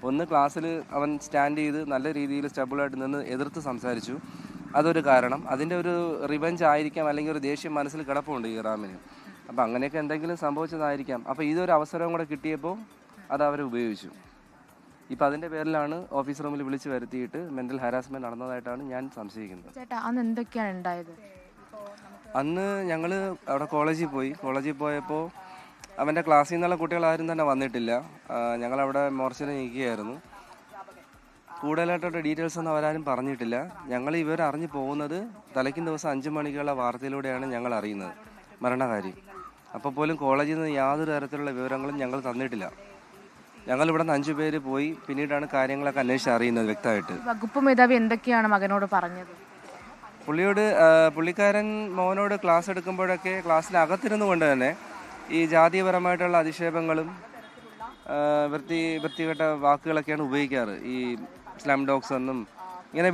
ഒന്ന് ക്ലാസ്സിൽ അവൻ സ്റ്റാൻഡ് ചെയ്ത് നല്ല രീതിയിൽ സ്റ്റബിളായിട്ട് നിന്ന് എതിർത്ത് സംസാരിച്ചു, അതൊരു കാരണം. അതിൻ്റെ ഒരു റിവെഞ്ച് ആയിരിക്കാം, അല്ലെങ്കിൽ ഒരു ദേഷ്യം മനസ്സിൽ കിടപ്പുണ്ട് ഈ റാമിന്. അപ്പോൾ അങ്ങനെയൊക്കെ എന്തെങ്കിലും സംഭവിച്ചതായിരിക്കാം. അപ്പോൾ ഇതൊരു അവസരവും കൂടെ കിട്ടിയപ്പോൾ അത് അവർ ഉപയോഗിച്ചു. ഇപ്പോൾ അതിൻ്റെ പേരിലാണ് ഓഫീസ് റൂമിൽ വിളിച്ച് വരുത്തിയിട്ട് മെൻ്റൽ ഹാരാസ്മെൻറ്റ് നടന്നതായിട്ടാണ് ഞാൻ സംശയിക്കുന്നത്. ചേട്ടാ അന്ന് എന്തൊക്കെയാണ് ഉണ്ടായത്? അന്ന് ഞങ്ങൾ അവിടെ കോളേജിൽ പോയപ്പോൾ അവൻ്റെ ക്ലാസ്സിൽ നിന്നുള്ള കുട്ടികളാരും തന്നെ വന്നിട്ടില്ല. ഞങ്ങളവിടെ മോർച്ചറിൽ നിൽക്കുകയായിരുന്നു. കൂടുതലായിട്ടുള്ള ഡീറ്റെയിൽസ് ഒന്നും അവരാരും പറഞ്ഞിട്ടില്ല. ഞങ്ങൾ ഇവരറിഞ്ഞു പോകുന്നത് തലയ്ക്കും ദിവസം 5 മണിക്കുള്ള വാർത്തയിലൂടെയാണ് ഞങ്ങൾ അറിയുന്നത് മരണകാര്യം. അപ്പോൾ പോലും കോളേജിൽ നിന്ന് യാതൊരു തരത്തിലുള്ള വിവരങ്ങളും ഞങ്ങൾ തന്നിട്ടില്ല. ഞങ്ങളിവിടെ നിന്ന് 5 പേര് പോയി പിന്നീടാണ് കാര്യങ്ങളൊക്കെ അന്വേഷിച്ച് അറിയുന്നത് വ്യക്തമായിട്ട്. വകുപ്പ് മേധാവി എന്തൊക്കെയാണ് മകനോട് പറഞ്ഞത്? പുള്ളിക്കാരൻ മോനോട് ക്ലാസ് എടുക്കുമ്പോഴൊക്കെ ക്ലാസ്സിനകത്തിരുന്നു കൊണ്ട് തന്നെ ഈ ജാതീയപരമായിട്ടുള്ള അധിക്ഷേപങ്ങളും വൃത്തികെട്ട വാക്കുകളൊക്കെയാണ് ഉപയോഗിക്കാറ്. ഈ സ്ലം ഡോഗ്സ് എന്നും ഇങ്ങനെ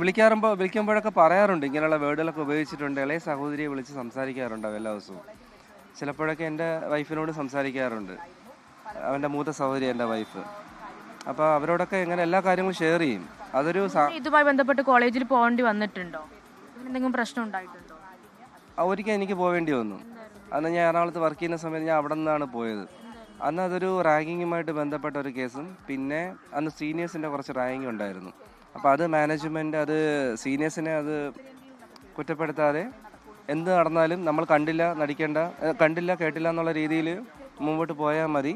വിളിക്കുമ്പോഴൊക്കെ പറയാറുണ്ട്. ഇങ്ങനെയുള്ള വേർഡുകളൊക്കെ ഉപയോഗിച്ചിട്ടുണ്ട്. ഇളയ സഹോദരിയെ വിളിച്ച് സംസാരിക്കാറുണ്ട് എല്ലാ ദിവസവും. ചിലപ്പോഴൊക്കെ എൻ്റെ വൈഫിനോട് സംസാരിക്കാറുണ്ട്, അവൻ്റെ മൂത്ത സഹോദരി എൻ്റെ വൈഫ്. അപ്പോൾ അവരോടൊക്കെ ഇങ്ങനെ എല്ലാ കാര്യങ്ങളും ഷെയർ ചെയ്യും. അതൊരു ഇതുമായി ബന്ധപ്പെട്ട് കോളേജിൽ പോകേണ്ടി വന്നിട്ടുണ്ടോ? എന്തെങ്കിലും പ്രശ്നം ഉണ്ടായിട്ടുണ്ടോ? ഒരിക്കൽ എനിക്ക് പോവേണ്ടി വന്നു. അന്ന് ഞാൻ എറണാകുളത്ത് വർക്ക് ചെയ്യുന്ന സമയത്ത് ഞാൻ അവിടെ നിന്നാണ് പോയത്. അന്ന് അതൊരു റാഗിങ്ങുമായിട്ട് ബന്ധപ്പെട്ട ഒരു കേസും പിന്നെ അന്ന് സീനിയേഴ്സിൻ്റെ കുറച്ച് റാഗിങ് ഉണ്ടായിരുന്നു. അപ്പോൾ അത് മാനേജ്മെൻറ്റ് അത് സീനിയേഴ്സിനെ അത് കുറ്റപ്പെടുത്താതെ എന്ത് നടന്നാലും നമ്മൾ കണ്ടില്ല കേട്ടില്ല എന്നുള്ള രീതിയിൽ മുമ്പോട്ട് പോയാൽ മതി.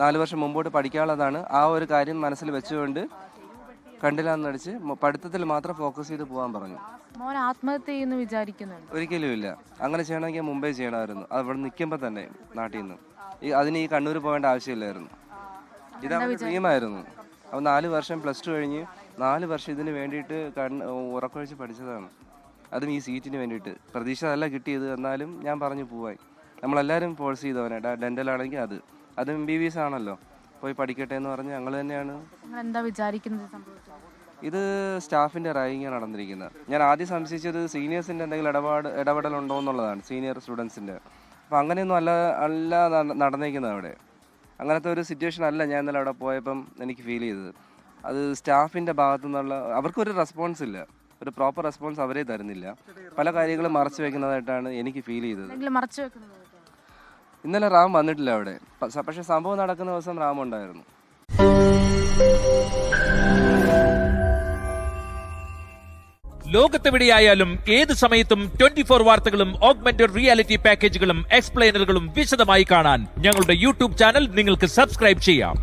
4 വർഷം മുമ്പോട്ട് പഠിക്കാനുള്ളതാണ്. ആ ഒരു കാര്യം മനസ്സിൽ വെച്ചുകൊണ്ട് കണ്ടില്ല എന്നടിച്ച് പഠിത്തത്തിൽ മാത്രം ഫോക്കസ് ചെയ്ത് പോകാൻ പറഞ്ഞു. മോൻ ആത്മഹത്യ ചെയ്യുന്നു വിചാരിക്കുന്നുണ്ട്? ഒരിക്കലും ഇല്ല. അങ്ങനെ ചെയ്യണമെങ്കിൽ മുംബൈ ചെയ്യണമായിരുന്നു. അത് ഇവിടെ നിൽക്കുമ്പോൾ തന്നെ നാട്ടിൽ നിന്ന് അതിന് ഈ കണ്ണൂർ പോകേണ്ട ആവശ്യമില്ലായിരുന്നു. ഇതവരുടെ ഡ്രീമായിരുന്നു. അപ്പോൾ 4 വർഷം +2 കഴിഞ്ഞ് 4 വർഷം ഇതിന് വേണ്ടിയിട്ട് ഉറക്കൊഴിച്ച് പഠിച്ചതാണ്. അതും ഈ സീറ്റിന് വേണ്ടിയിട്ട്. പ്രതീക്ഷ അല്ല കിട്ടിയത്, എന്നാലും ഞാൻ പറഞ്ഞു പോവാൻ. നമ്മളെല്ലാവരും ഫോഴ്സ് ചെയ്തവനെ. ഡെൻ്റൽ ആണെങ്കിൽ അതും MBBS ആണല്ലോ, പോയി പഠിക്കട്ടെ എന്ന് പറഞ്ഞ് ഞങ്ങൾ തന്നെയാണ്. എന്താ വിചാരിക്കുന്നത്? ഇത് സ്റ്റാഫിൻ്റെ റാഗിങ്ങാണ് നടന്നിരിക്കുന്നത്. ഞാൻ ആദ്യം സംശയിച്ചത് സീനിയേഴ്സിൻ്റെ എന്തെങ്കിലും ഇടപെടലുണ്ടോ എന്നുള്ളതാണ്, സീനിയർ സ്റ്റുഡൻസിൻ്റെ. അപ്പോൾ അങ്ങനെയൊന്നും അല്ല നടന്നിരിക്കുന്നത് അവിടെ. അങ്ങനത്തെ ഒരു സിറ്റുവേഷൻ അല്ല ഞാൻ ഇന്നലെ അവിടെ പോയപ്പം എനിക്ക് ഫീൽ ചെയ്തത്. അത് സ്റ്റാഫിൻ്റെ ഭാഗത്തു നിന്നുള്ള അവർക്കൊരു റെസ്പോൺസ് ഇല്ല, ഒരു പ്രോപ്പർ റെസ്പോൺസ് അവരെ തരുന്നില്ല. പല കാര്യങ്ങളും മറച്ചു വെക്കുന്നതായിട്ടാണ് എനിക്ക് ഫീൽ ചെയ്തത്. ഇന്നലെ റാം വന്നിട്ടില്ല അവിടെ, പക്ഷെ സംഭവം നടക്കുന്ന ദിവസം റാം ഉണ്ടായിരുന്നു. ലോകത്തെവിടെയായാലും ഏത് സമയത്തും 24 വാർത്തകളും ഓഗ്മെന്റഡ് റിയാലിറ്റി പാക്കേജുകളും എക്സ്പ്ലെയിനറുകളും വിശദമായി കാണാൻ ഞങ്ങളുടെ യൂട്യൂബ് ചാനൽ നിങ്ങൾക്ക് സബ്സ്ക്രൈബ് ചെയ്യാം.